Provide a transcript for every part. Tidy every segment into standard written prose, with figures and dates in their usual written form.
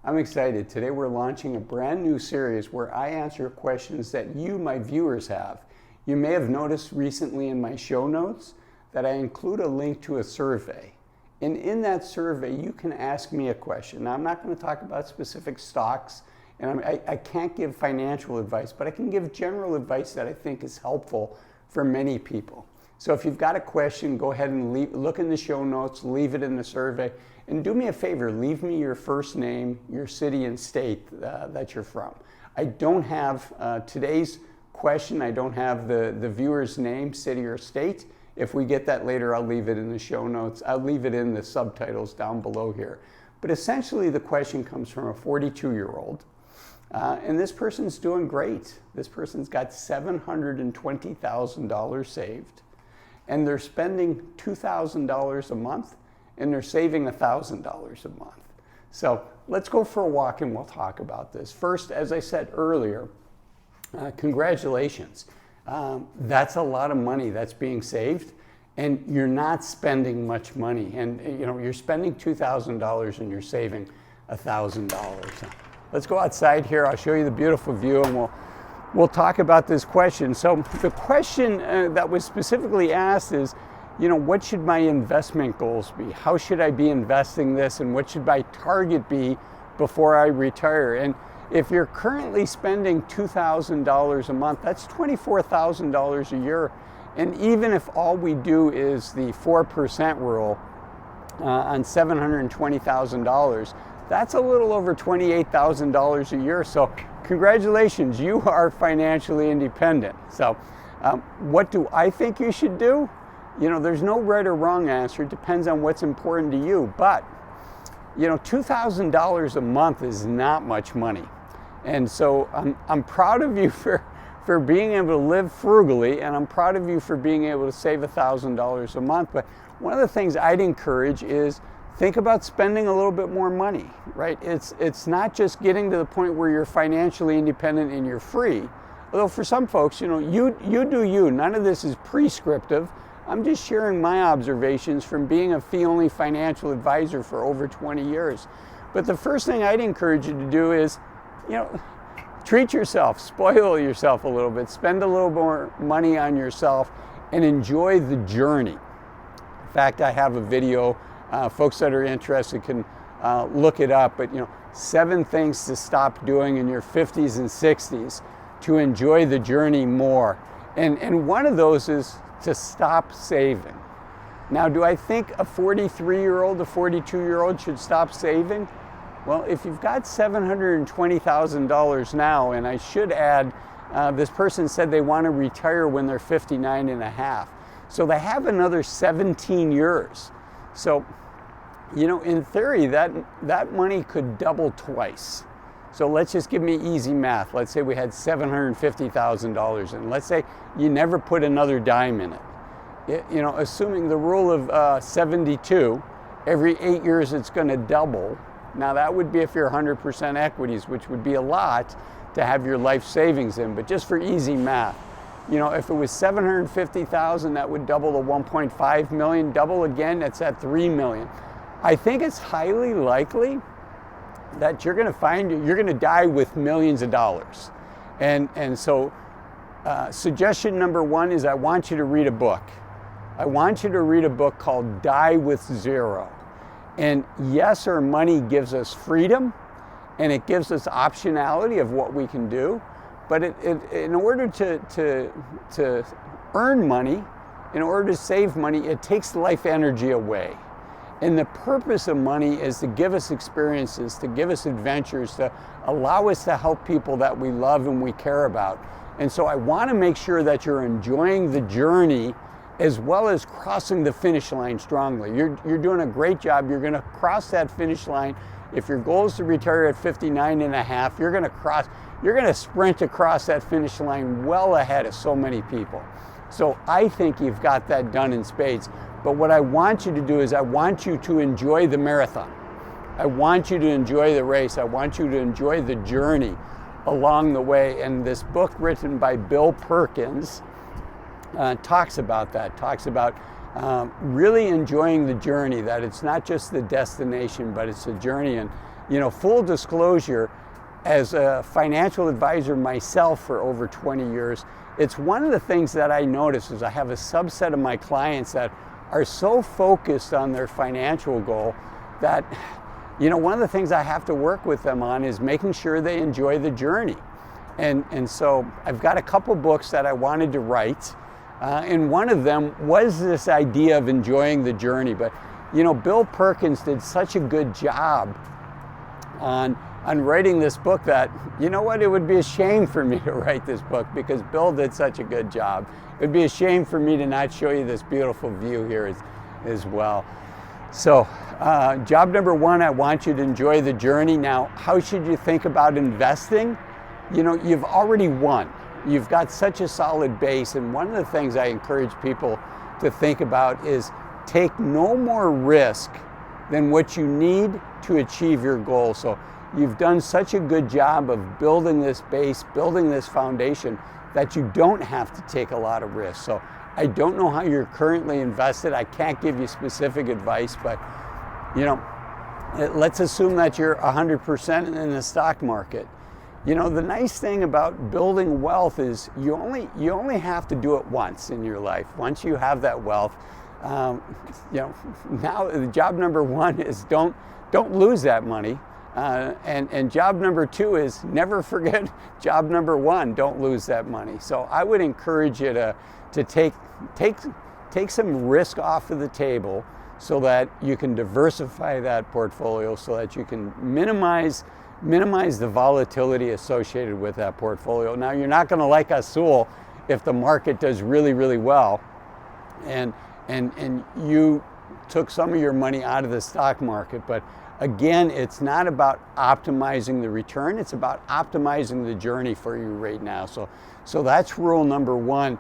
I'm excited. Today we're launching a brand new series where I answer questions that you, my viewers, have. You may have noticed recently in my show notes that I include a link to a survey. And in that survey, you can ask me a question. Now, I'm not going to talk about specific stocks, and I can't give financial advice, but I can give general advice that I think is helpful for many people. So if you've got a question, go ahead and look in the show notes, leave it in the survey, and do me a favor, leave me your first name, your city and state that you're from. I don't have today's question, I don't have the viewer's name, city, or state. If we get that later, I'll leave it in the show notes. I'll leave it in the subtitles down below here. But essentially, the question comes from a 42-year-old, and this person's doing great. This person's got $720,000 saved, and they're spending $2,000 a month, and they're saving $1,000 a month. So let's go for a walk and we'll talk about this. First, as I said earlier, congratulations. That's a lot of money that's being saved, and you're not spending much money. And you're spending $2,000 and you're saving $1,000. Let's go outside here. I'll show you the beautiful view, and we'll talk about this question. So the question that was specifically asked is, what should my investment goals be? How should I be investing this, and what should my target be before I retire? And if you're currently spending $2,000 a month, that's $24,000 a year. And even if all we do is the 4% rule on $720,000, that's a little over $28,000 a year. So congratulations, you are financially independent. So what do I think you should do? There's no right or wrong answer. It depends on what's important to you. But, $2,000 a month is not much money. And so I'm proud of you for being able to live frugally, and I'm proud of you for being able to save $1,000 a month. But one of the things I'd encourage is think about spending a little bit more money, right? It's not just getting to the point where you're financially independent and you're free. Although for some folks, you do you. None of this is prescriptive. I'm just sharing my observations from being a fee-only financial advisor for over 20 years. But the first thing I'd encourage you to do is, treat yourself, spoil yourself a little bit, spend a little more money on yourself, and enjoy the journey. In fact, I have a video, folks that are interested can look it up, but 7 things to stop doing in your 50s and 60s to enjoy the journey more. And one of those is to stop saving. Now, do I think a 43-year-old, a 42-year-old should stop saving? Well, if you've got $720,000 now, and I should add, this person said they want to retire when they're 59 and a half. So they have another 17 years. So, in theory, that money could double twice. So let's just give me easy math. Let's say we had $750,000, and let's say you never put another dime in it. Assuming the rule of 72, every 8 years it's going to double. Now that would be if you're 100% equities, which would be a lot to have your life savings in. But just for easy math, if it was $750,000, that would double to $1.5 million. Double again, that's at $3 million. I think it's highly likely that you're going to die with millions of dollars. And so suggestion number 1 is I want you to read a book. I want you to read a book called Die with Zero. And yes, our money gives us freedom, and it gives us optionality of what we can do. But in order to earn money, in order to save money, it takes life energy away. And the purpose of money is to give us experiences, to give us adventures, to allow us to help people that we love and we care about. And so I want to make sure that you're enjoying the journey as well as crossing the finish line strongly. You're doing a great job. You're going to cross that finish line. If your goal is to retire at 59 and a half, you're going to sprint across that finish line well ahead of so many people. So I think you've got that done in spades. But what I want you to do is I want you to enjoy the marathon. I want you to enjoy the race. I want you to enjoy the journey along the way. And this book written by Bill Perkins talks about that, talks about really enjoying the journey, that it's not just the destination, but it's a journey. And full disclosure, as a financial advisor myself for over 20 years, it's one of the things that I notice is I have a subset of my clients that are so focused on their financial goal that, one of the things I have to work with them on is making sure they enjoy the journey. And so I've got a couple books that I wanted to write, and one of them was this idea of enjoying the journey. But, Bill Perkins did such a good job on writing this book that, it would be a shame for me to write this book because Bill did such a good job. It would be a shame for me to not show you this beautiful view here as well. So job number one, I want you to enjoy the journey. Now, how should you think about investing? You've already won. You've got such a solid base. And one of the things I encourage people to think about is take no more risk than what you need to achieve your goal. So you've done such a good job of building this base, building this foundation, that you don't have to take a lot of risk. So I don't know how you're currently invested. I can't give you specific advice, but let's assume that you're 100% in the stock market. The nice thing about building wealth is you only have to do it once in your life. Once you have that wealth, now job number one is don't lose that money. And job number two is never forget job number one, don't lose that money. So I would encourage you to take some risk off of the table so that you can diversify that portfolio, so that you can minimize the volatility associated with that portfolio. Now, you're not going to like Azul if the market does really, really well and you took some of your money out of the stock market. But again, it's not about optimizing the return, it's about optimizing the journey for you right now. So that's rule number one.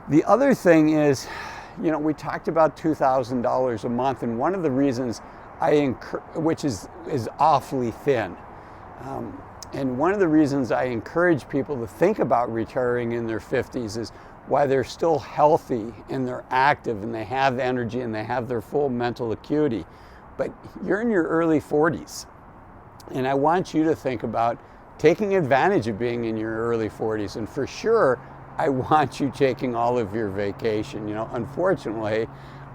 The other thing is, we talked about $2,000 a month, and one of the reasons which is awfully thin. And one of the reasons I encourage people to think about retiring in their 50s is why they're still healthy and they're active and they have energy and they have their full mental acuity. But you're in your early 40s, and I want you to think about taking advantage of being in your early 40s. And for sure, I want you taking all of your vacation. Unfortunately,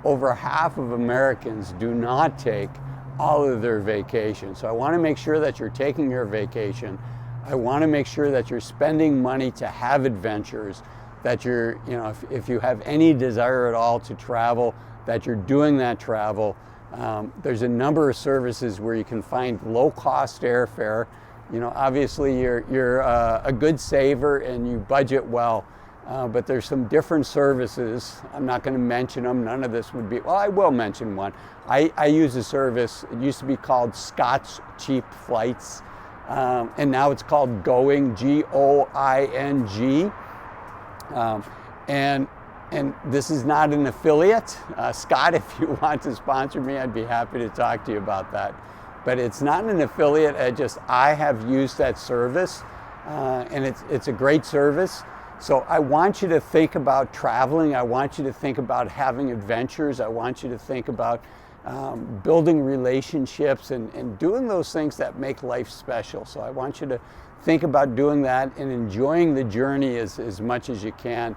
over half of Americans do not take all of their vacation. So I want to make sure that you're taking your vacation. I want to make sure that you're spending money to have adventures, that you're, if you have any desire at all to travel, that you're doing that travel. There's a number of services where you can find low-cost airfare. Obviously you're a good saver and you budget well, but there's some different services. I'm not going to mention them. None of this would be, well, I will mention one. I use a service. It used to be called Scott's Cheap Flights, and now it's called Going, G-O-I-N-G. And this is not an affiliate. Scott, if you want to sponsor me, I'd be happy to talk to you about that. But it's not an affiliate. I have used that service, and it's a great service. So I want you to think about traveling. I want you to think about having adventures. I want you to think about building relationships and doing those things that make life special. So I want you to think about doing that and enjoying the journey as much as you can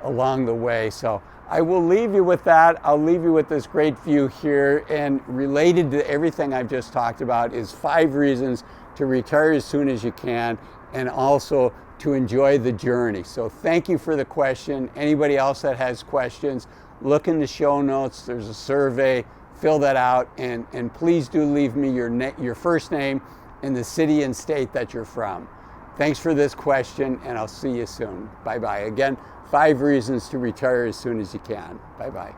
along the way. So I will leave you with that. I'll leave you with this great view here, and related to everything I've just talked about is 5 reasons to retire as soon as you can, and also to enjoy the journey. So thank you for the question. Anybody else that has questions, look in the show notes. There's a survey, fill that out, and please do leave me your first name and the city and state that you're from. Thanks for this question, and I'll see you soon. Bye-bye. Again, 5 reasons to retire as soon as you can. Bye-bye.